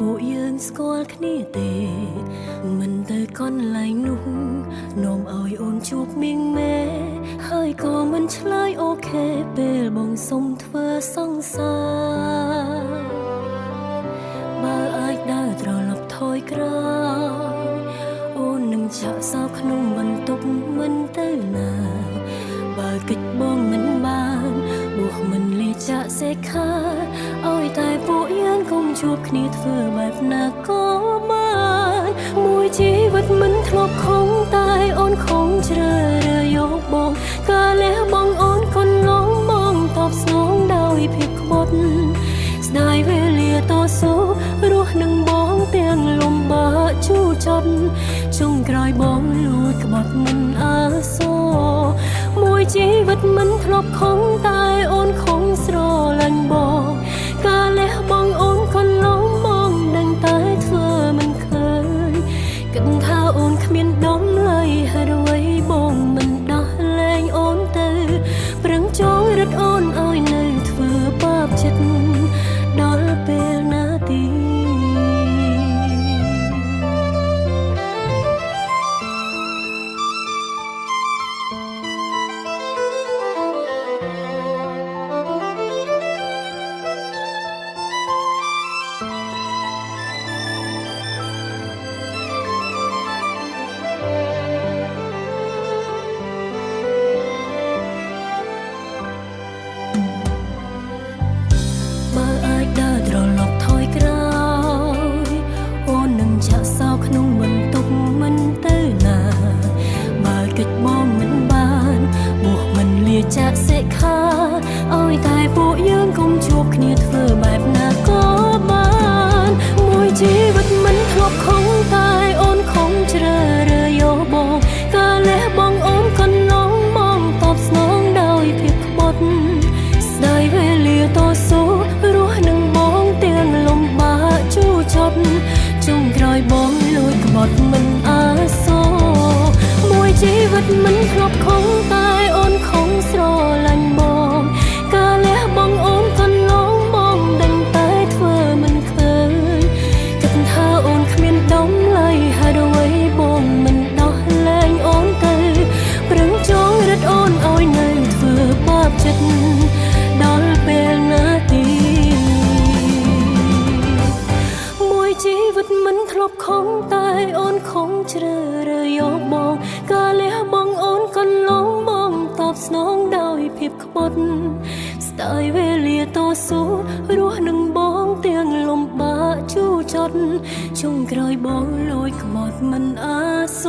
ពួកយើងស្គាល់គ្នាទេមិនទៅកន្លែងនោះនាំឲ្យអូនជួបមីងម៉ែហើយក៏មិនឆ្លើយអូខេពេលបងសុំធ្វើសង្សារបើអាចដើរត្រឡប់ថយក្រោយអូននឹងចាក់សោក្នុងបន្ទប់មិនទៅណាបើកិច្ចបងមិនបានបួសមិនលាចាក់សេខាឲ្យតែពួកយើងកុំជួបគ្នាធ្វើបែបណាក៏បានមួយជីវិតមិនធ្លាប់ខំតែអូនខំជ្រើរើយកបងកាលះបងអូនកូនងងបងតបស្នងដោយភាពក្បត់ស្ដាយវេលាតស៊ូរស់នឹងបងទាំងលំបាកជូរចត់ចុងក្រោយបងលួចក្បត់មិនអើសមួយជីវិតមិនធ្លាប់ខំតែអូនខំស្រឡាញ់បងកាលះបងអូនកូនឡងបងដឹងតែធ្វើមិនឃើញគិតថាអូនគ្មានដំឡៃហើយអ្វីបងមិនដោះលែងអូនទៅប្រឹងចង់រត់អូនឲ្យនៅធ្វើបាបចិត្តដល់ពេលណាទីក្នុងបន្ទប់មិនទៅណាបើកិច្ចបងមិនបានបួសមិនលាចាក់សិក្ខាឲ្យតែពួកយើងកុំជួបគ្នាធ្វើបែបណាក៏បានមួយជីវិតមិនធ្លាប់ខំតែអូនខំជ្រើរើយកបងកាលះបងអូនកូនឡងបងតបស្នងដោយភាពក្បត់ស្ដាយវេលាតស៊ូរស់នឹងបងទាំងលំបាកជូរចត់ចុងក្រោយបងលួចក្បត់មិនអើសមួយជីវិតមិនធ្លាប់ខំតែអូនខំស្រឡាញ់បងកាលះបងអូនកូនឡងបងដឹងតែធ្វើមិនឃើញគិតថាអូនគ្មានដំឡៃហើយអ្វីបងមិនដោះលែងអូនទៅប្រឹងចង់រត់អូនឲ្យនៅធ្វើបាបចិត្តដល់ពេលណាទីមួយជីវិតមិនធ្លាប់ខំតែអូនខំជ្រើរើយកបងកាលះបងអូនកូនឡងបងតបស្នងដោយភាពក្បត់ស្ដាយវេលាតស៊ូរស់នឹងបងទាំងលំបាកជូរចត់ចុងក្រោយបងលួចក្បត់មិនអើស